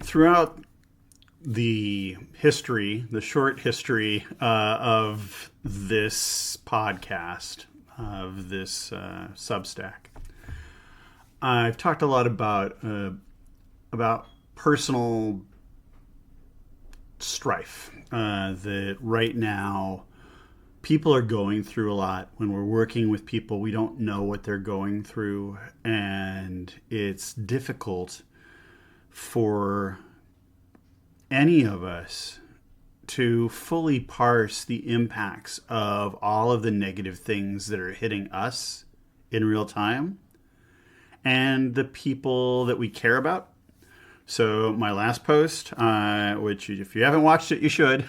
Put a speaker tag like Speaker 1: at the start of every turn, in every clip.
Speaker 1: Throughout the history, the short history of this podcast, of this Substack, I've talked a lot about personal strife that right now people are going through a lot. When we're working with people, we don't know what they're going through, and it's difficult for any of us to fully parse the impacts of all of the negative things that are hitting us in real time and the people that we care about. So my last post, which if you haven't watched it, you should,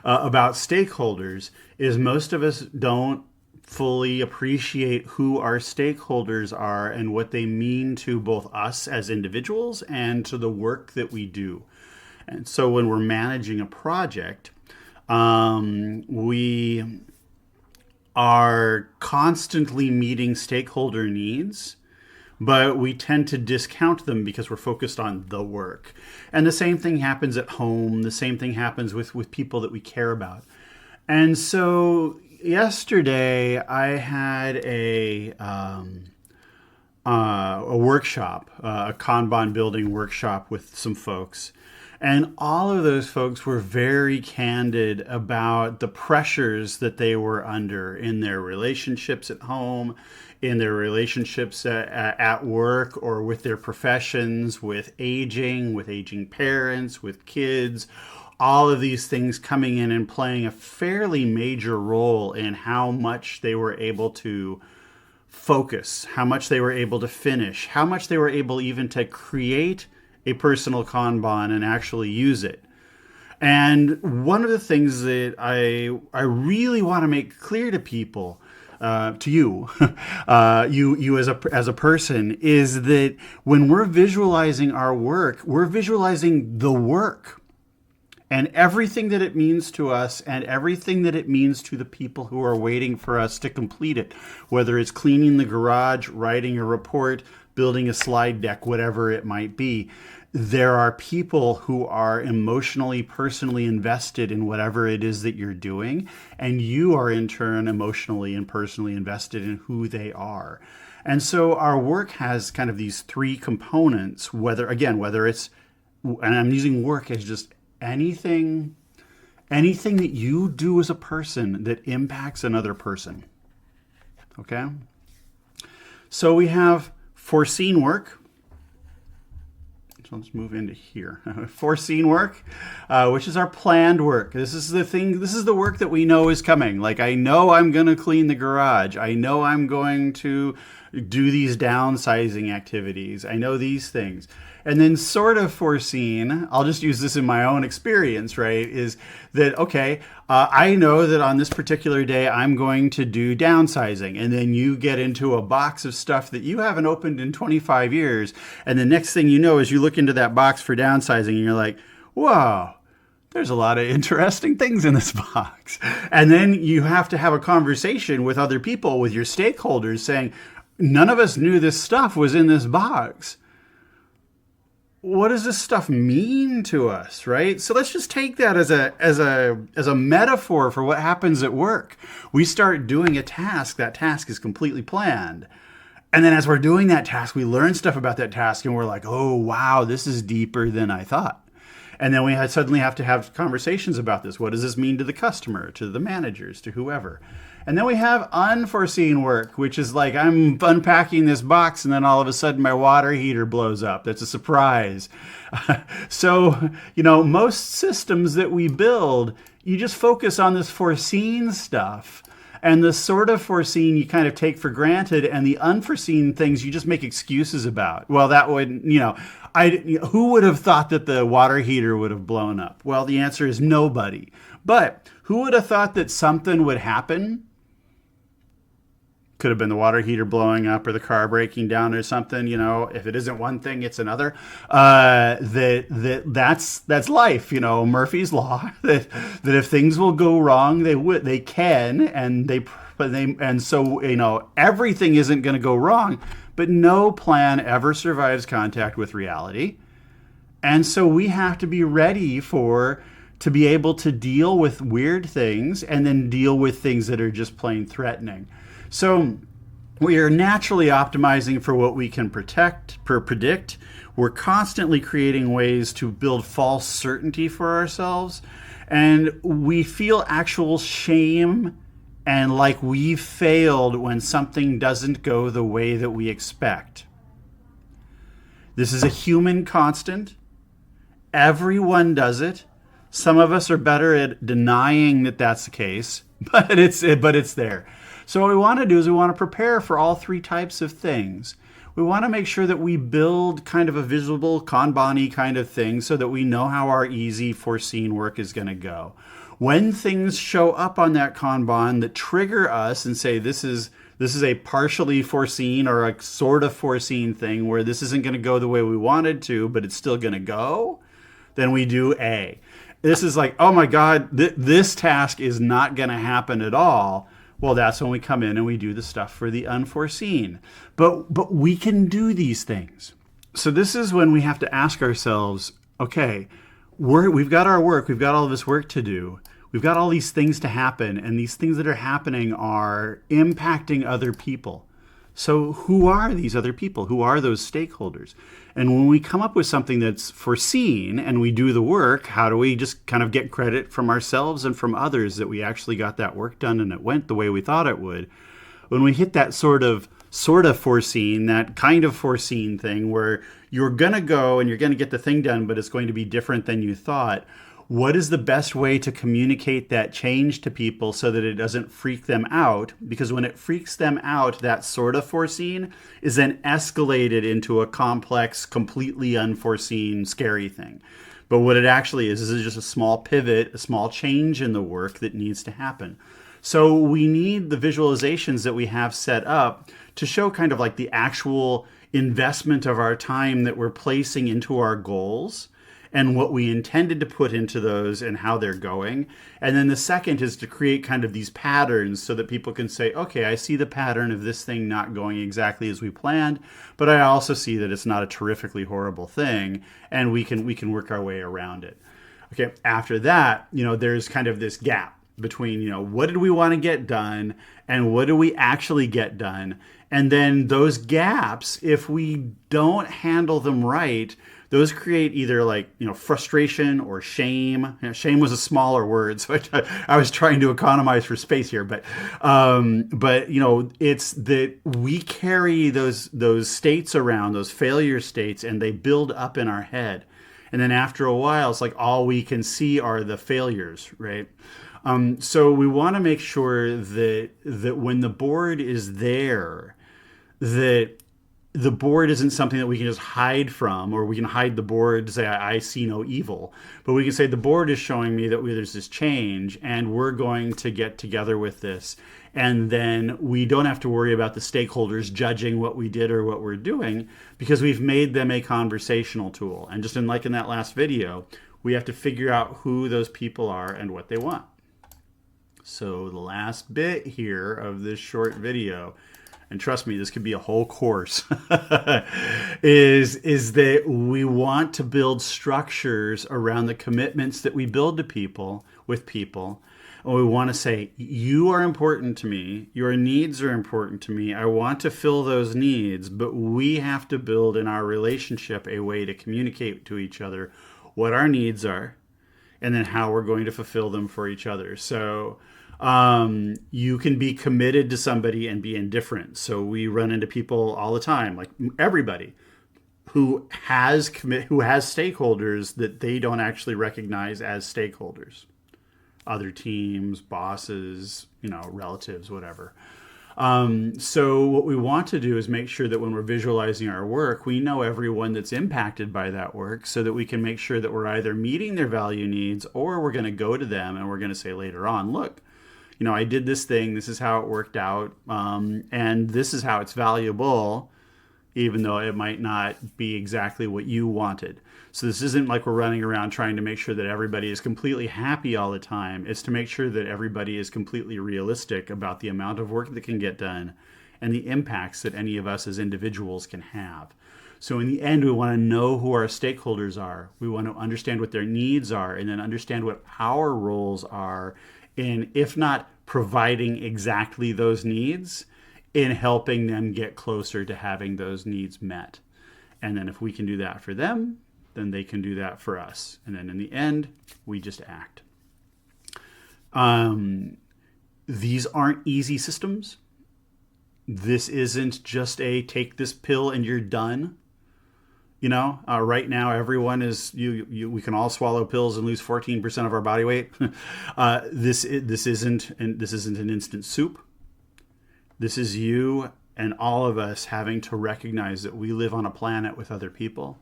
Speaker 1: about stakeholders, is most of us don't fully appreciate who our stakeholders are and what they mean to both us as individuals and to the work that we do. And so when we're managing a project, we are constantly meeting stakeholder needs, but we tend to discount them because we're focused on the work. And the same thing happens at home. The same thing happens with people that we care about. And so yesterday I had a workshop, a Kanban building workshop with some folks. And all of those folks were very candid about the pressures that they were under in their relationships at home, in their relationships at work, or with their professions, with aging parents, with kids. All of these things coming in and playing a fairly major role in how much they were able to focus, how much they were able to finish, how much they were able even to create a personal Kanban and actually use it. And one of the things that I really want to make clear to people, to you, you as a person, is that when we're visualizing our work, we're visualizing the work and everything that it means to us and everything that it means to the people who are waiting for us to complete it, whether it's cleaning the garage, writing a report, building a slide deck, whatever it might be. There are people who are emotionally, personally invested in whatever it is that you're doing, and you are in turn emotionally and personally invested in who they are. And so our work has kind of these three components, whether it's, and I'm using work as just anything that you do as a person that impacts another person. Okay? So we have foreseen work. So let's move into here. Foreseen work, which is our planned work. This is the work that we know is coming. Like, I know I'm going to clean the garage. I know I'm going to do these downsizing activities. I know these things. And then sort of foreseen, I'll just use this in my own experience, right, is that, okay, I know that on this particular day I'm going to do downsizing. And then you get into a box of stuff that you haven't opened in 25 years. And the next thing you know is you look into that box for downsizing and you're like, whoa, there's a lot of interesting things in this box. And then you have to have a conversation with other people, with your stakeholders, saying, none of us knew this stuff was in this box. What does this stuff mean to us, right? So let's just take that as a metaphor for what happens at work. We start doing a task. That task is completely planned. And then as we're doing that task, we learn stuff about that task and we're like, oh, wow, this is deeper than I thought. And then we suddenly have to have conversations about this. What does this mean to the customer, to the managers, to whoever? And then we have unforeseen work, which is like I'm unpacking this box and then all of a sudden my water heater blows up. That's a surprise. So, most systems that we build, you just focus on this foreseen stuff. And the sort of foreseen you kind of take for granted, and the unforeseen things you just make excuses about. Well, that would, who would have thought that the water heater would have blown up? Well, the answer is nobody. But who would have thought that something would happen? Could have been the water heater blowing up or the car breaking down or something. If it isn't one thing, it's another. That's life. Murphy's law. That if things will go wrong, they can, and and so everything isn't going to go wrong, but no plan ever survives contact with reality. And so we have to be ready to be able to deal with weird things and then deal with things that are just plain threatening. So we are naturally optimizing for what we can predict. We're constantly creating ways to build false certainty for ourselves. And we feel actual shame and like we've failed when something doesn't go the way that we expect. This is a human constant. Everyone does it. Some of us are better at denying that that's the case, but it's there. So what we want to do is we want to prepare for all three types of things. We want to make sure that we build kind of a visible Kanban-y kind of thing so that we know how our easy foreseen work is going to go. When things show up on that Kanban that trigger us and say this is a partially foreseen or a sort of foreseen thing where this isn't going to go the way we wanted to, but it's still going to go, then we do A. This is like, oh my God, this task is not going to happen at all. Well, that's when we come in and we do the stuff for the unforeseen. But we can do these things. So this is when we have to ask ourselves, okay, we've got our work, we've got all this work to do, we've got all these things to happen, and these things that are happening are impacting other people. So who are these other people? Who are those stakeholders? And when we come up with something that's foreseen and we do the work, how do we just kind of get credit from ourselves and from others that we actually got that work done and it went the way we thought it would? When we hit that sort of foreseen, that kind of foreseen thing where you're going to go and you're going to get the thing done, but it's going to be different than you thought, what is the best way to communicate that change to people so that it doesn't freak them out? Because when it freaks them out, that sort of foreseen is then escalated into a complex, completely unforeseen, scary thing. But what it actually is just a small pivot, a small change in the work that needs to happen. So we need the visualizations that we have set up to show kind of like the actual investment of our time that we're placing into our goals and what we intended to put into those and how they're going. And then the second is to create kind of these patterns so that people can say, okay, I see the pattern of this thing not going exactly as we planned, but I also see that it's not a terrifically horrible thing, and we can work our way around it. Okay, after that, there's kind of this gap between, what did we want to get done and what do we actually get done? And then those gaps, if we don't handle them right, those create either frustration or shame. Shame was a smaller word, so I was trying to economize for space here. But it's that we carry those states around, those failure states, and they build up in our head. And then after a while, it's like all we can see are the failures, right? So we want to make sure that when the board is there, that the board isn't something that we can just hide from, or we can hide the board to say, I see no evil. But we can say the board is showing me that there's this change and we're going to get together with this. And then we don't have to worry about the stakeholders judging what we did or what we're doing because we've made them a conversational tool. And just in that last video, we have to figure out who those people are and what they want. So the last bit here of this short video, and trust me, this could be a whole course, is that we want to build structures around the commitments that we build to people, with people. And we want to say, you are important to me, your needs are important to me, I want to fill those needs, but we have to build in our relationship a way to communicate to each other what our needs are, and then how we're going to fulfill them for each other. So you can be committed to somebody and be indifferent. So we run into people all the time, like everybody, who has stakeholders that they don't actually recognize as stakeholders. Other teams, bosses, relatives, whatever. So what we want to do is make sure that when we're visualizing our work, we know everyone that's impacted by that work so that we can make sure that we're either meeting their value needs or we're going to go to them and we're going to say later on, look, I did this thing, this is how it worked out, and this is how it's valuable. even though it might not be exactly what you wanted. So this isn't like we're running around trying to make sure that everybody is completely happy all the time. It's to make sure that everybody is completely realistic about the amount of work that can get done and the impacts that any of us as individuals can have. So in the end, we want to know who our stakeholders are. We want to understand what their needs are, and then understand what our roles are in, if not providing exactly those needs, in helping them get closer to having those needs met. And then if we can do that for them, then they can do that for us. And then in the end, we just act. These aren't easy systems. This isn't just a take this pill and you're done. Right now everyone is we can all swallow pills and lose 14% of our body weight. This isn't an instant soup. This is you and all of us having to recognize that we live on a planet with other people,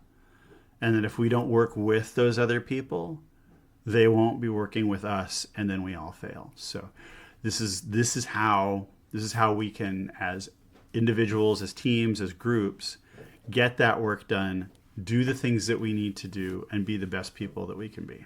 Speaker 1: and that if we don't work with those other people, they won't be working with us, and then we all fail. So this is how we can, as individuals, as teams, as groups, get that work done, do the things that we need to do, and be the best people that we can be.